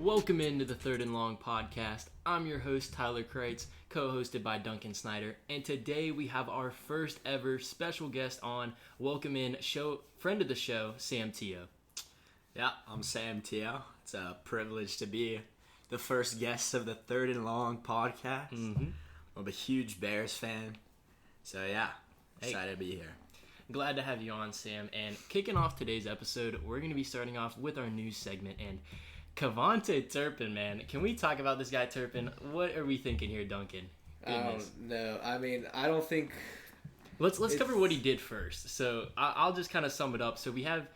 Welcome into the Third and Long podcast. I'm your host, Tyler Kreitz, co-hosted by Duncan Snyder, and today we have our first ever special guest on. Welcome in, friend of the show, Sam Teo. Yeah, I'm Sam Teo. It's a privilege to be the first guest of the Third and Long podcast. I'm a huge Bears fan, so yeah, excited to be here. Glad to have you on, Sam. And kicking off today's episode, we're going to be starting off with our news segment. And Kevontae Turpin, man. Can we talk about this guy, Turpin? What are we thinking here, Duncan? Goodness. No. I mean, I don't think... Let's cover what he did first. So I'll just kind of sum it up. So we have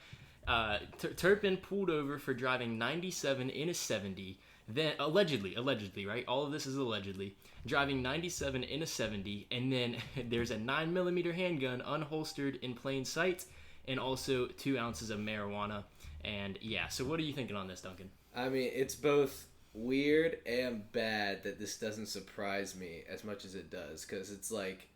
Turpin pulled over for driving 97 in a 70. Then, allegedly, right? All of this is allegedly. Driving 97 in a 70, and then there's a 9mm handgun unholstered in plain sight, and also 2 ounces of marijuana. And yeah, so what are you thinking on this, Duncan? I mean, it's both weird and bad that this doesn't surprise me as much as it does, because it's like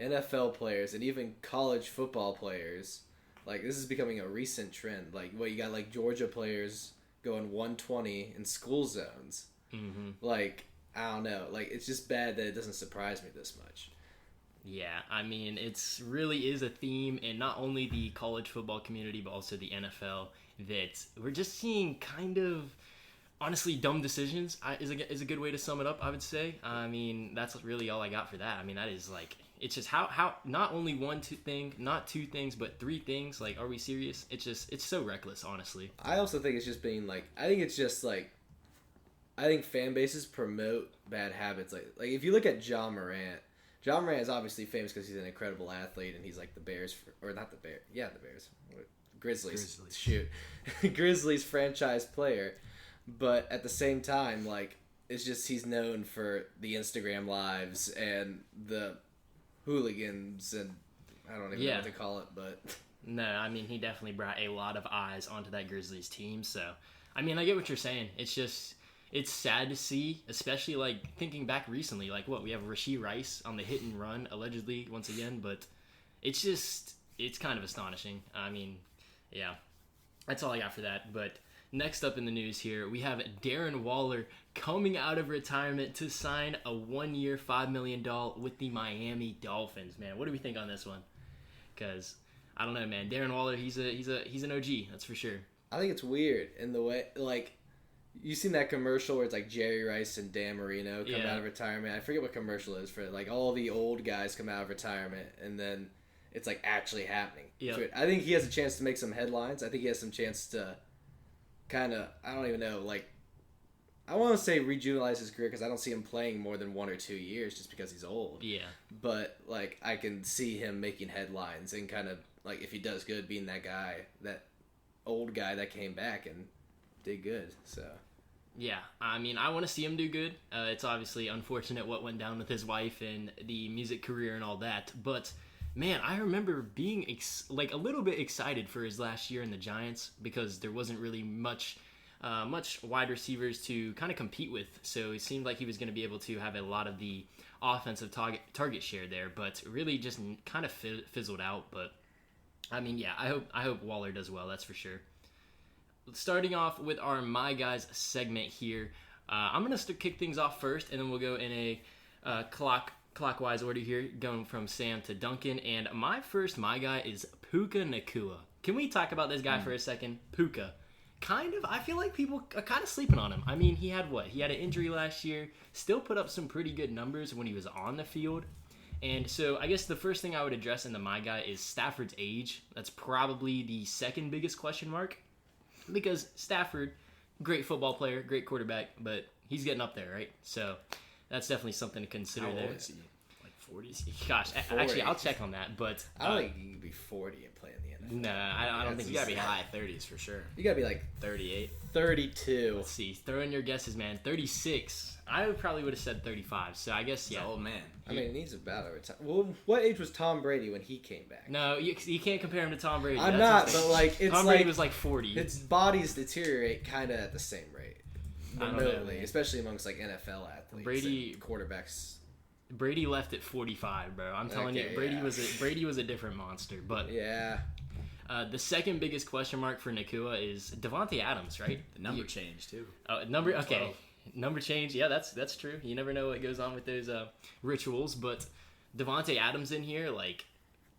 NFL players and even college football players, like this is becoming a recent trend. Like, you got like Georgia players going 120 in school zones. Like, I don't know. Like, it's just bad that it doesn't surprise me this much. Yeah, I mean, it's really is a theme in not only the college football community, but also the NFL, that we're just seeing kind of, honestly, dumb decisions is a good way to sum it up, I would say. I mean, that's really all I got for that. I mean, that is like, it's just how not only not 2 things, but 3 things. Like, are we serious? It's so reckless, honestly. I also think it's just being like, I think fan bases promote bad habits. Like if you look at John Morant is obviously famous because he's an incredible athlete, and he's like the Bears, or not the Bears. Yeah, the Bears. Grizzlies. Shoot. Grizzlies franchise player. But at the same time, like, it's just he's known for the Instagram lives and the hooligans, and I don't even know what to call it, but... No, I mean, he definitely brought a lot of eyes onto that Grizzlies team, so... I mean, I get what you're saying. It's just... It's sad to see, especially, like, thinking back recently. Like, we have Rashee Rice on the hit and run, allegedly, once again. But it's just, it's kind of astonishing. I mean, yeah. That's all I got for that. But next up in the news here, we have Darren Waller coming out of retirement to sign a 1-year, $5 million with the Miami Dolphins. Man, what do we think on this one? Because, I don't know, man. Darren Waller, he's an OG, that's for sure. I think it's weird in the way, like... You seen that commercial where it's like Jerry Rice and Dan Marino come out of retirement? I forget what commercial it is for it. Like all the old guys come out of retirement, and then it's like actually happening. Yeah. I think he has a chance to make some headlines. I think he has some chance to kind of, I don't even know, like, I want to say rejuvenalize his career because I don't see him playing more than 1 or 2 years just because he's old. Yeah. But like I can see him making headlines and kind of like if he does good, being that guy, that old guy that came back and did good. So. Yeah, I mean, I want to see him do good. It's obviously unfortunate what went down with his wife and the music career and all that. But, man, I remember being a little bit excited for his last year in the Giants because there wasn't really much wide receivers to kind of compete with. So it seemed like he was going to be able to have a lot of the offensive target share there. But really just kind of fizzled out. But, I mean, yeah, I hope Waller does well, that's for sure. Starting off with our My Guys segment here, I'm going to kick things off first, and then we'll go in a clockwise order here, going from Sam to Duncan. And my first My Guy is Puka Nacua. Can we talk about this guy for a second? Puka. I feel like people are kind of sleeping on him. I mean, he had an injury last year, still put up some pretty good numbers when he was on the field. And so I guess the first thing I would address in the My Guy is Stafford's age. That's probably the second biggest question mark. Because Stafford, great football player, great quarterback, but he's getting up there, right? So that's definitely something to consider there. How old is he? Like 40? Gosh, 40. Actually, I'll check on that. But I don't think you can be 40 and play in the NFL. No, I don't think you gotta be high 30s for sure. You gotta be like 38, 32. Let's see. Throw in your guesses, man. 36. I probably would have said 35. So I guess, yeah. He's an old man. I mean, he's about to retire. Well, what age was Tom Brady when he came back? No, you can't compare him to Tom Brady. I'm not, but like it's Tom Brady was like 40. His bodies deteriorate kind of at the same rate, remotely, know, especially amongst like NFL athletes, Brady quarterbacks. Brady left at 45, bro. I'm telling you, Brady was a different monster. But yeah. The second biggest question mark for Nakua is Devontae Adams, right? The number change too. Oh, number okay. 12. Number change. Yeah, that's true. You never know what goes on with those rituals, but Devontae Adams in here, like,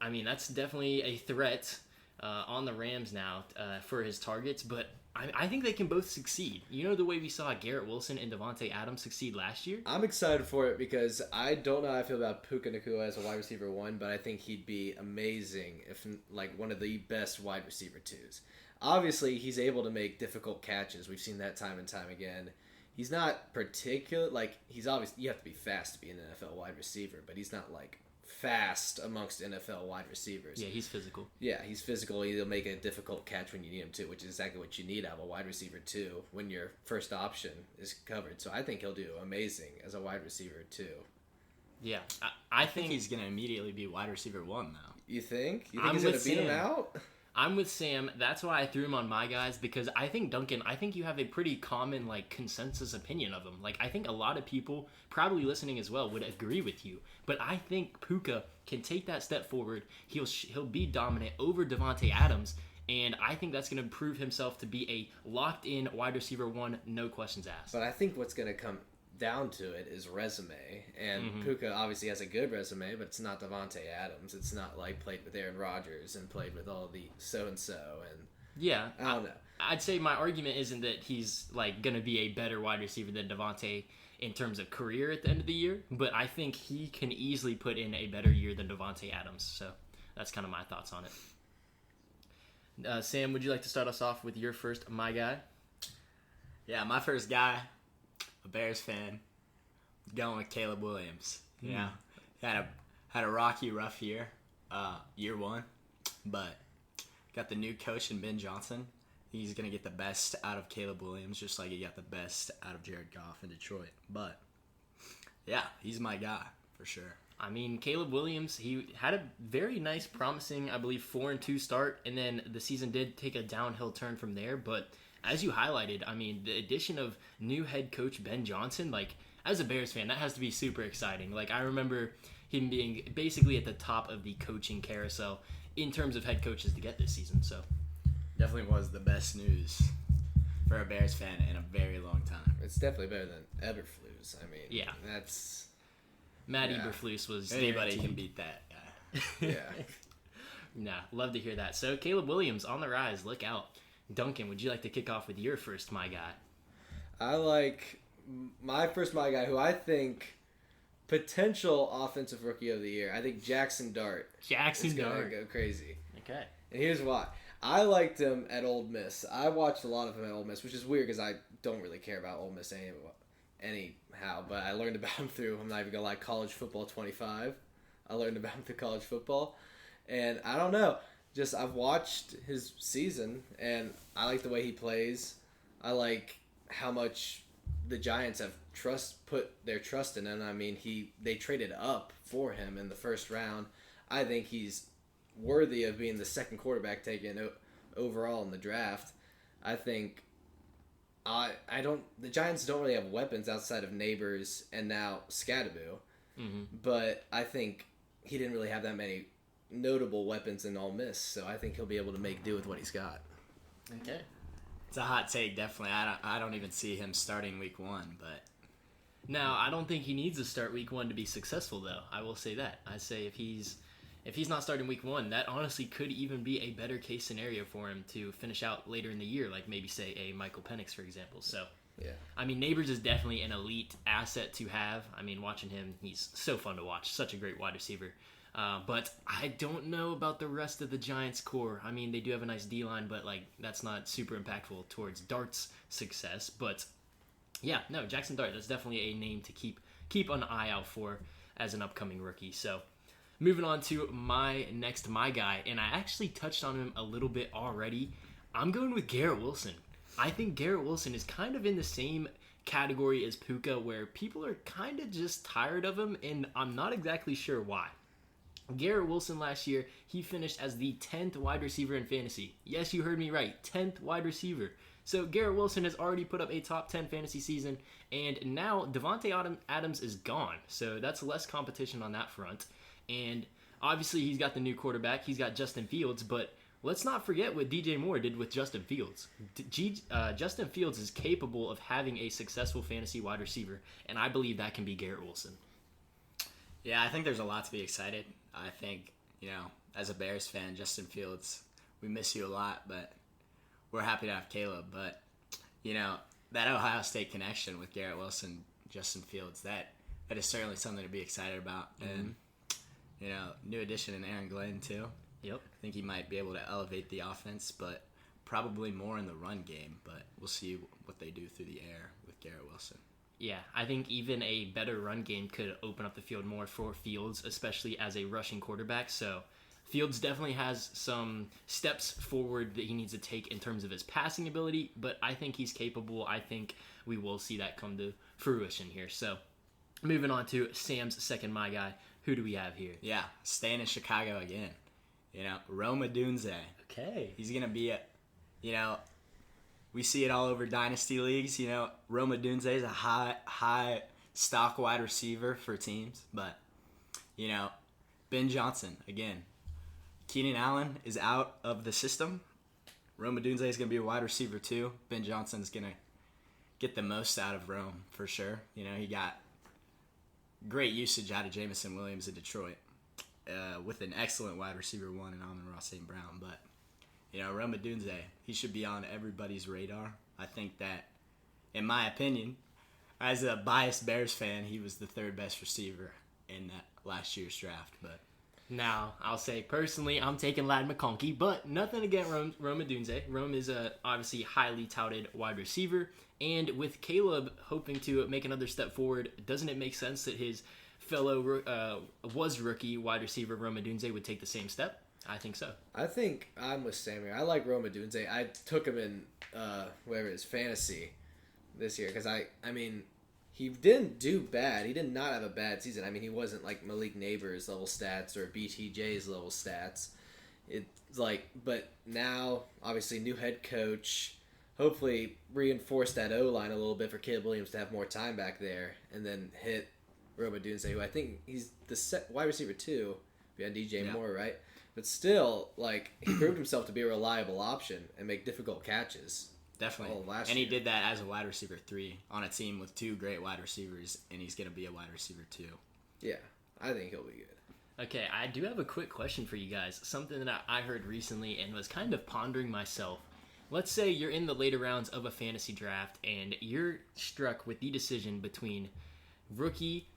I mean, that's definitely a threat on the Rams now for his targets, but I think they can both succeed. You know, the way we saw Garrett Wilson and Devontae Adams succeed last year? I'm excited for it because I don't know how I feel about Puka Nacua as a wide receiver 1, but I think he'd be amazing if, like, one of the best wide receiver 2s. Obviously, he's able to make difficult catches. We've seen that time and time again. He's not particular, like, he's obviously, you have to be fast to be an NFL wide receiver, but he's not, like, fast amongst NFL wide receivers. Yeah, he's physical. Yeah, he's physical. He'll make a difficult catch when you need him to, which is exactly what you need out of a wide receiver too, when your first option is covered. So I think he'll do amazing as a wide receiver too. Yeah, I think he's going to immediately be wide receiver 1 now. You think? You think he's going to beat him out? I'm with Sam. That's why I threw him on my guys, because I think Duncan, I think you have a pretty common, like, consensus opinion of him. Like, I think a lot of people, probably listening as well, would agree with you. But I think Puka can take that step forward. He'll be dominant over Devontae Adams, and I think that's going to prove himself to be a locked-in wide receiver 1, no questions asked. But I think what's going to come down to it is resume, and Puka obviously has a good resume, but it's not Devontae Adams. It's not like played with Aaron Rodgers and played with all the so-and-so, and yeah, I don't know. I'd say my argument isn't that he's, like, going to be a better wide receiver than Devontae in terms of career at the end of the year, but I think he can easily put in a better year than Devontae Adams, so that's kind of my thoughts on it. Sam, would you like to start us off with your first my guy? Yeah, my first guy, a Bears fan, going with Caleb Williams. Yeah, had a rocky, rough year, year 1, but got the new coach in Ben Johnson. He's gonna get the best out of Caleb Williams, just like he got the best out of Jared Goff in Detroit. But yeah, he's my guy for sure. I mean, Caleb Williams, he had a very nice, promising, I believe, 4-2 start, and then the season did take a downhill turn from there, but as you highlighted, I mean, the addition of new head coach Ben Johnson, like, as a Bears fan, that has to be super exciting. Like, I remember him being basically at the top of the coaching carousel in terms of head coaches to get this season, so. Definitely was the best news for a Bears fan in a very long time. It's definitely better than Eberflus. I mean, yeah, that's... Matt Eberflus was... Anybody can beat that guy. Yeah. Nah, love to hear that. So, Caleb Williams on the rise. Look out. Duncan, would you like to kick off with your first my guy? I like my first my guy, who I think potential offensive rookie of the year. I think Jackson Dart. Jackson Dart. Gonna go crazy. Okay. And here's why. I liked him at Ole Miss. I watched a lot of him at Ole Miss, which is weird because I don't really care about Ole Miss anyhow. But I learned about him through, I'm not even gonna lie, College Football 25. I learned about him through college football, and I don't know. Just I've watched his season, and I like the way he plays. I like how much the Giants have put their trust in him. I mean, they traded up for him in the first round. I think he's worthy of being the second quarterback taken overall in the draft. I think the Giants don't really have weapons outside of Neighbors and now Scadaboo. Mm-hmm. But I think he didn't really have that many notable weapons in Ole Miss, so I think he'll be able to make do with what he's got. Okay. It's a hot take, definitely. I don't even see him starting week 1, but... Now, I don't think he needs to start week 1 to be successful, though. I will say that. I say if he's not starting week 1, that honestly could even be a better case scenario for him to finish out later in the year, like maybe, say, a Michael Penix, for example. So, yeah. I mean, Neighbors is definitely an elite asset to have. I mean, watching him, he's so fun to watch. Such a great wide receiver. But I don't know about the rest of the Giants core. I mean, they do have a nice D-line, but, like, that's not super impactful towards Dart's success. But, yeah, no, Jackson Dart, that's definitely a name to keep an eye out for as an upcoming rookie. So, moving on to my guy, and I actually touched on him a little bit already. I'm going with Garrett Wilson. I think Garrett Wilson is kind of in the same category as Puka, where people are kind of just tired of him, and I'm not exactly sure why. Garrett Wilson last year, he finished as the 10th wide receiver in fantasy. Yes, you heard me right, 10th wide receiver. So Garrett Wilson has already put up a top 10 fantasy season, and now Devontae Adams is gone. So that's less competition on that front. And obviously he's got the new quarterback, he's got Justin Fields, but let's not forget what DJ Moore did with Justin Fields. Justin Fields is capable of having a successful fantasy wide receiver, and I believe that can be Garrett Wilson. Yeah, I think there's a lot to be excited. I think, as a Bears fan, Justin Fields, we miss you a lot, but we're happy to have Caleb. But, that Ohio State connection with Garrett Wilson, Justin Fields, that is certainly something to be excited about. And, new addition in Aaron Glenn, too. Yep. I think he might be able to elevate the offense, but probably more in the run game. But we'll see what they do through the air with Garrett Wilson. Yeah, I think even a better run game could open up the field more for Fields, especially as a rushing quarterback. So Fields definitely has some steps forward that he needs to take in terms of his passing ability, but I think he's capable. I think we will see that come to fruition here. So moving on to Sam's second My Guy. Who do we have here? Yeah, staying in Chicago again. Rome Odunze. Okay. He's going to be we see it all over dynasty leagues. Rome Odunze is a high stock wide receiver for teams. But, Ben Johnson, again. Keenan Allen is out of the system. Rome Odunze is going to be a wide receiver too. Ben Johnson is going to get the most out of Rome for sure. He got great usage out of Jamison Williams in Detroit with an excellent wide receiver one in Amon-Ra St. Brown. But, Rome Odunze, he should be on everybody's radar. I think that, in my opinion, as a biased Bears fan, he was the third best receiver in that last year's draft. But now, I'll say personally, I'm taking Ladd McConkey, but nothing against Rome Odunze. Rome is a obviously highly touted wide receiver, and with Caleb hoping to make another step forward, doesn't it make sense that his fellow rookie wide receiver Rome Odunze would take the same step? I think so. I think I'm with Sam here. I like Rome Odunze. I took him in his fantasy this year because he didn't do bad. He did not have a bad season. He wasn't like Malik Neighbors level stats or BTJ's level stats. But now obviously new head coach. Hopefully reinforce that O-line a little bit for Caleb Williams to have more time back there, and then hit Rome Odunze, who I think he's the wide receiver too, behind DJ Moore, right? But still, he proved himself to be a reliable option and make difficult catches. Definitely. He did that as a wide receiver 3 on a team with 2 great wide receivers, and he's going to be a wide receiver 2. Yeah, I think he'll be good. Okay, I do have a quick question for you guys. Something that I heard recently and was kind of pondering myself. Let's say you're in the later rounds of a fantasy draft and you're struck with the decision between rookie,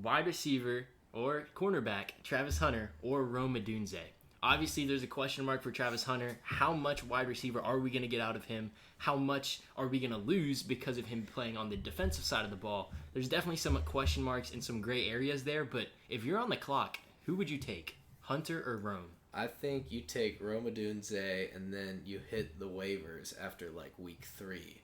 wide receiver, or cornerback Travis Hunter or Rome Odunze. Obviously, there's a question mark for Travis Hunter. How much wide receiver are we going to get out of him? How much are we going to lose because of him playing on the defensive side of the ball? There's definitely some question marks and some gray areas there, but if you're on the clock, who would you take, Hunter or Rome? I think you take Rome Odunze and then you hit the waivers after week 3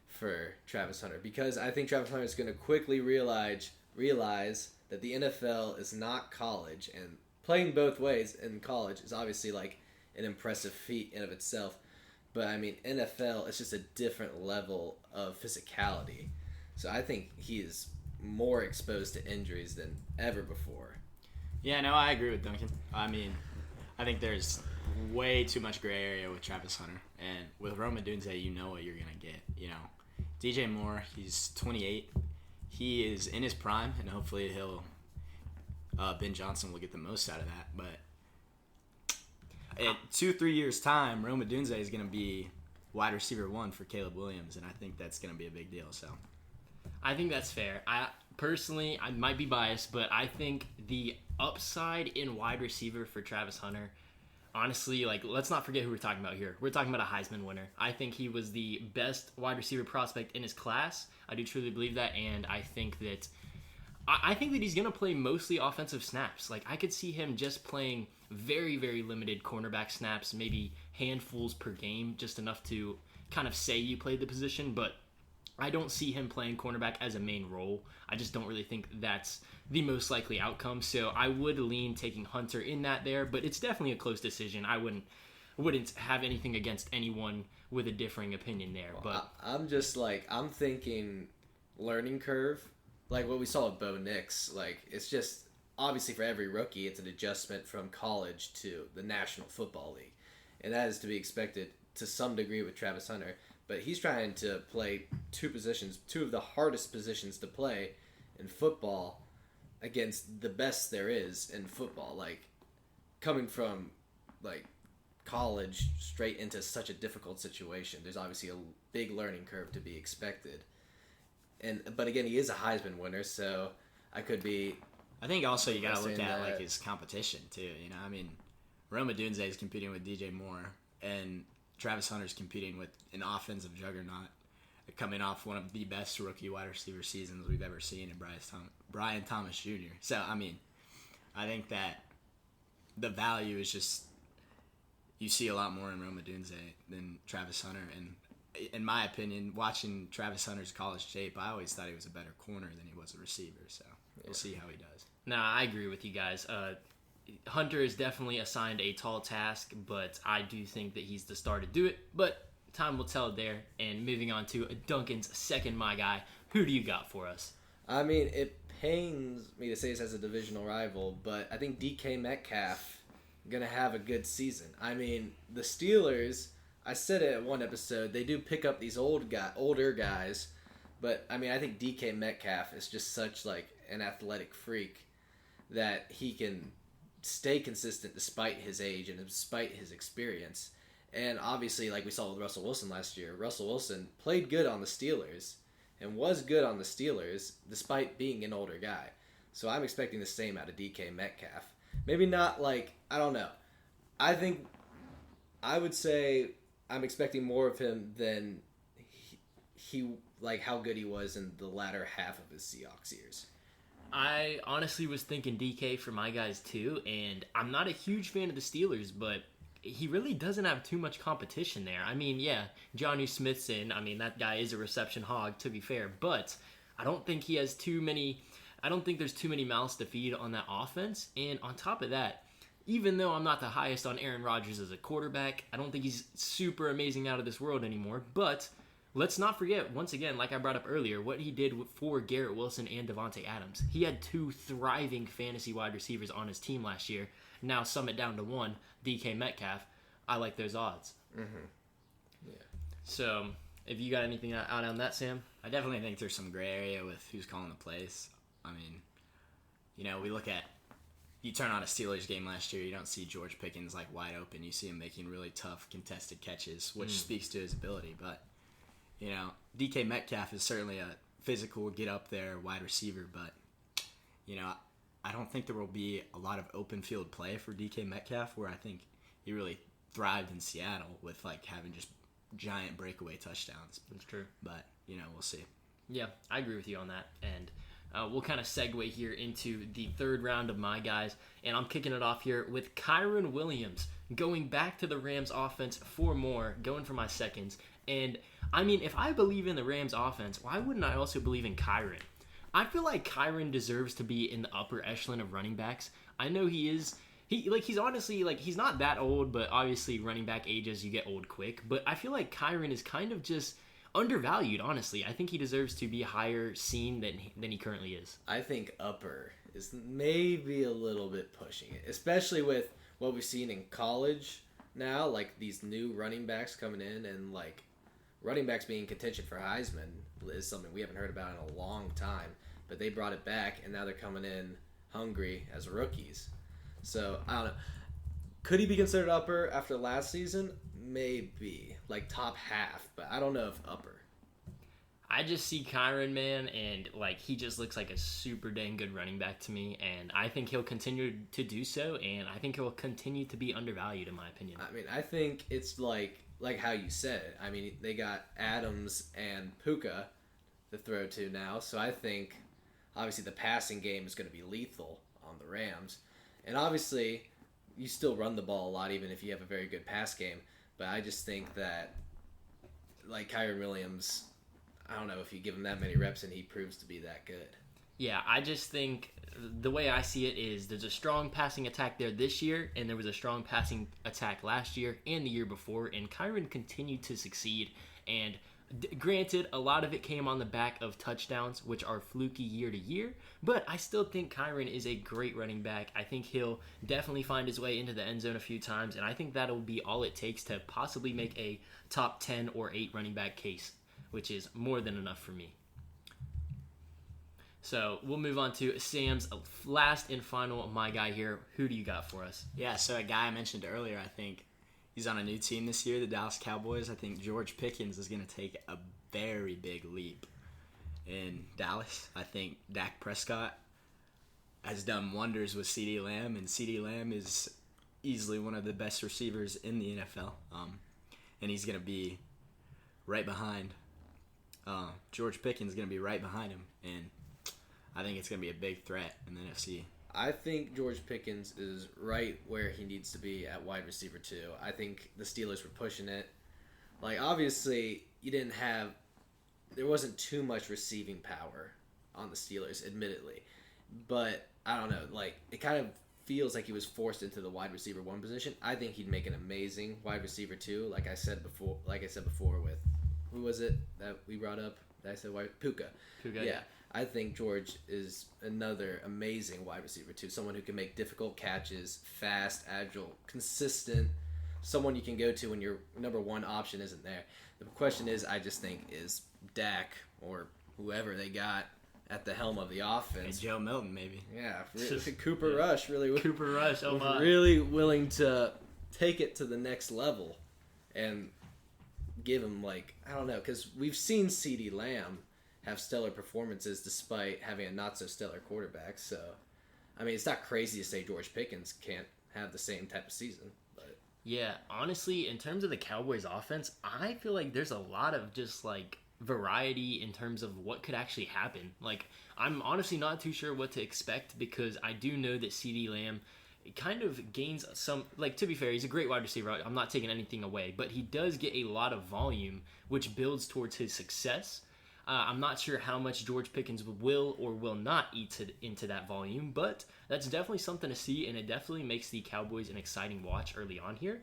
for Travis Hunter, because I think Travis Hunter is going to quickly realize that the NFL is not college, and playing both ways in college is obviously an impressive feat in of itself. But NFL is just a different level of physicality. So I think he is more exposed to injuries than ever before. Yeah, no, I agree with Duncan. I think there's way too much gray area with Travis Hunter. And with Rome Odunze, you know what you're going to get. DJ Moore, he's 28. He is in his prime, and hopefully Ben Johnson will get the most out of that. But in 2-3 years' time, Rome Odunze is going to be wide receiver 1 for Caleb Williams, and I think that's going to be a big deal. So, I think that's fair. Personally, I might be biased, but I think the upside in wide receiver for Travis Hunter, honestly, let's not forget who we're talking about here. We're talking about a Heisman winner. I think he was the best wide receiver prospect in his class. I do truly believe that, and I think that he's going to play mostly offensive snaps. I could see him just playing very, very limited cornerback snaps, maybe handfuls per game, just enough to kind of say you played the position, but I don't see him playing cornerback as a main role. I just don't really think that's the most likely outcome. So I would lean taking Hunter in that there, but it's definitely a close decision. I wouldn't have anything against anyone with a differing opinion there. But I'm just I'm thinking learning curve, what we saw with Bo Nix. It's just obviously for every rookie, it's an adjustment from college to the National Football League. and that is to be expected to some degree with Travis Hunter. But he's trying to play two of the hardest positions to play in football against the best there is in football. Like, coming from, like, college straight into such a difficult situation, there's obviously a big learning curve to be expected. But again, he is a Heisman winner, so I think also you gotta look at like his competition too. You know, I mean, Rome Odunze is competing with DJ Moore, and Travis Hunter's competing with an offensive juggernaut, coming off one of the best rookie wide receiver seasons we've ever seen in Brian Thomas Jr. So I mean, I think that the value is just, you see a lot more in Rome Odunze than Travis Hunter, and in my opinion, watching Travis Hunter's college tape, I always thought he was a better corner than he was a receiver. So we'll see how he does. Nah, I agree with you guys. Hunter is definitely assigned a tall task, but I do think that he's the star to do it. But time will tell there. And moving on to Duncan's second my guy, who do you got for us? I mean, it pains me to say this as a divisional rival, but I think DK Metcalf going to have a good season. I mean, the Steelers, I said it in one episode, they do pick up these older guys, but I mean, I think DK Metcalf is just such like an athletic freak that he can stay consistent despite his age and despite his experience. And obviously, like we saw with Russell Wilson last year, Russell Wilson played good on the Steelers and was good on the Steelers despite being an older guy. So I'm expecting the same out of DK Metcalf. Maybe not like, I don't know. I would say I'm expecting more of him than he like how good he was in the latter half of his Seahawks years. I honestly was thinking DK for my guys too, and I'm not a huge fan of the Steelers, but he really doesn't have too much competition there. I mean, yeah, Jonnu Smith's in. I mean, that guy is a reception hog, to be fair, but I don't think he has too many. I don't think there's too many mouths to feed on that offense. And on top of that, even though I'm not the highest on Aaron Rodgers as a quarterback, I don't think he's super amazing out of this world anymore. But let's not forget, once again, like I brought up earlier, what he did for Garrett Wilson and Devontae Adams. He had two thriving fantasy wide receivers on his team last year. Now sum it down to one, DK Metcalf. I like those odds. Mm-hmm. Yeah. So, if you got anything out on that, Sam? I definitely think there's some gray area with who's calling the plays. I mean, you know, you turn on a Steelers game last year, you don't see George Pickens like wide open. You see him making really tough contested catches, which speaks to his ability. But, you know, DK Metcalf is certainly a physical, get up there wide receiver. But, you know, I don't think there will be a lot of open field play for DK Metcalf, where I think he really thrived in Seattle with like having just giant breakaway touchdowns. That's true. But, you know, we'll see. Yeah, I agree with you on that. And we'll kind of segue here into the third round of my guys. And I'm kicking it off here with Kyren Williams going back to the Rams offense for more, going for my seconds. And, I mean, if I believe in the Rams offense, why wouldn't I also believe in Kyren? I feel like Kyren deserves to be in the upper echelon of running backs. I know he is. He's honestly, like, he's not that old, but obviously running back ages, you get old quick. But I feel like Kyren is kind of just undervalued, honestly. I think he deserves to be higher seen than he currently is. I think upper is maybe a little bit pushing it, especially with what we've seen in college now, like these new running backs coming in, and like running backs being in contention for Heisman is something we haven't heard about in a long time, but they brought it back, and now they're coming in hungry as rookies. So, I don't know. Could he be considered upper after last season? Maybe. Like top half, but I don't know if upper. I just see Kyren, man, and like he just looks like a super dang good running back to me, and I think he'll continue to do so, and I think he'll continue to be undervalued in my opinion. I mean, I think it's like how you said it. I mean, they got Adams and Puka to throw to now, so I think obviously the passing game is going to be lethal on the Rams. And obviously, you still run the ball a lot even if you have a very good pass game. But I just think that, like, Kyren Williams, I don't know if you give him that many reps and he proves to be that good. Yeah, I just think the way I see it is there's a strong passing attack there this year, and there was a strong passing attack last year and the year before, and Kyren continued to succeed. And Granted, a lot of it came on the back of touchdowns, which are fluky year to year, but I still think Kyren is a great running back. I think he'll definitely find his way into the end zone a few times, and I think that'll be all it takes to possibly make a top 10 or 8 running back case, which is more than enough for me. So we'll move on to Sam's last and final my guy here. Who do you got for us? Yeah, so a guy I mentioned earlier, I think he's on a new team this year, the Dallas Cowboys. I think George Pickens is going to take a very big leap in Dallas. I think Dak Prescott has done wonders with CeeDee Lamb, and CeeDee Lamb is easily one of the best receivers in the NFL. And he's going to be right behind. George Pickens is going to be right behind him, and I think it's going to be a big threat in the NFC. I think George Pickens is right where he needs to be at wide receiver too. I think the Steelers were pushing it. Like, obviously, there wasn't too much receiving power on the Steelers, admittedly. But, I don't know, like, it kind of feels like he was forced into the wide receiver 1 position. I think he'd make an amazing wide receiver 2, like I said before with, who was it that we brought up? That I said Puka. Yeah. I think George is another amazing wide receiver too. Someone who can make difficult catches, fast, agile, consistent. Someone you can go to when your number 1 option isn't there. The question is, I just think, is Dak or whoever they got at the helm of the offense. Joe Milton, maybe. Yeah, Cooper Rush really. Cooper Rush, oh my. Really willing to take it to the next level and give him, like, I don't know, because we've seen CeeDee Lamb have stellar performances despite having a not-so-stellar quarterback. So, I mean, it's not crazy to say George Pickens can't have the same type of season. But yeah, honestly, in terms of the Cowboys' offense, I feel like there's a lot of just, like, variety in terms of what could actually happen. Like, I'm honestly not too sure what to expect because I do know that CeeDee Lamb kind of gains some, like, to be fair, he's a great wide receiver. I'm not taking anything away, but he does get a lot of volume, which builds towards his success. I'm not sure how much George Pickens will or will not eat into that volume, but that's definitely something to see, and it definitely makes the Cowboys an exciting watch early on here.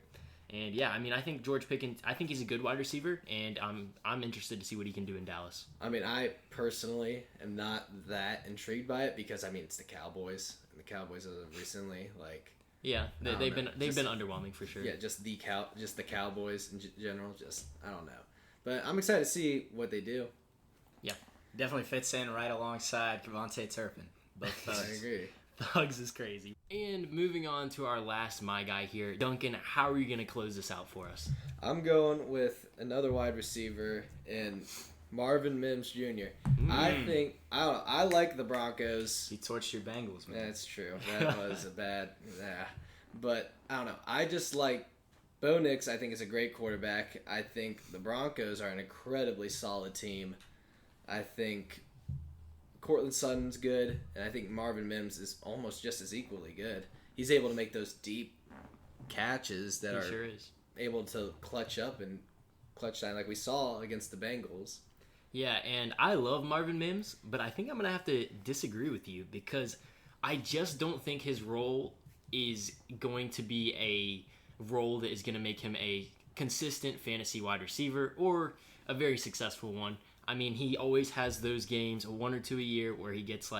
And yeah, I mean, I think George Pickens, I think he's a good wide receiver, and I'm interested to see what he can do in Dallas. I mean, I personally am not that intrigued by it because, I mean, it's the Cowboys, and the Cowboys have recently, like, yeah, they've been underwhelming for sure. Yeah, just the Cowboys in general. Just, I don't know, but I'm excited to see what they do. Yeah, definitely fits in right alongside Kevontae Turpin. Both thugs. I agree. Thugs is crazy. And moving on to our last my guy here, Duncan. How are you gonna close this out for us? I'm going with another wide receiver in Marvin Mims Jr. I like the Broncos. He torched your Bengals, man. That's true. That was a bad. Yeah, but I don't know. I just like Bo Nix. I think is a great quarterback. I think the Broncos are an incredibly solid team. I think Courtland Sutton's good, and I think Marvin Mims is almost just as equally good. He's able to make those deep catches that sure is able to clutch up and clutch time like we saw against the Bengals. Yeah, and I love Marvin Mims, but I think I'm going to have to disagree with you because I just don't think his role is going to be a role that is going to make him a consistent fantasy wide receiver or a very successful one. I mean, he always has those games, 1 or 2 a year, where he gets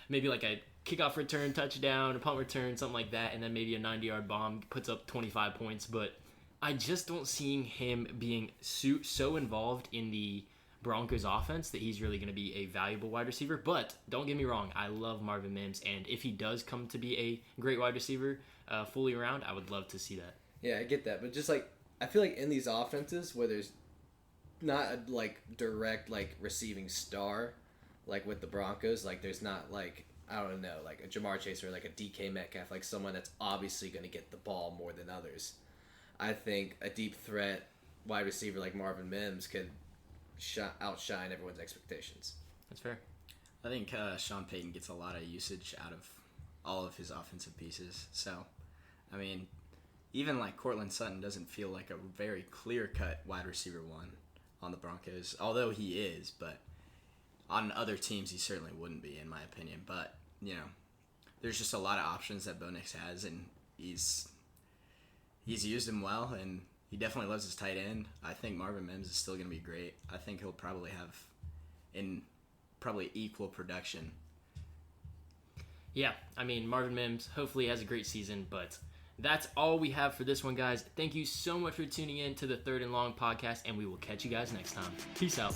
maybe a kickoff return, touchdown, a punt return, something like that, and then maybe a 90-yard bomb, puts up 25 points. But I just don't see him being so involved in the Broncos offense that he's really going to be a valuable wide receiver. But don't get me wrong, I love Marvin Mims, and if he does come to be a great wide receiver fully around, I would love to see that. Yeah, I get that. But just I feel like in these offenses where there's not a direct receiving star like with the Broncos, there's not I don't know, a Jamar Chase or a DK Metcalf, someone that's obviously going to get the ball more than others. I think a deep threat wide receiver like Marvin Mims could outshine everyone's expectations. That's fair. I think Sean Payton gets a lot of usage out of all of his offensive pieces. So, I mean, even Courtland Sutton doesn't feel like a very clear-cut wide receiver 1 on the Broncos, although he is, but on other teams he certainly wouldn't be, in my opinion. But, there's just a lot of options that Bo Nix has, and he's used them well, and he definitely loves his tight end. I think Marvin Mims is still going to be great. I think he'll probably have probably equal production. Yeah, I mean, Marvin Mims hopefully has a great season, but that's all we have for this one, guys. Thank you so much for tuning in to the Third and Long podcast, and we will catch you guys next time. Peace out.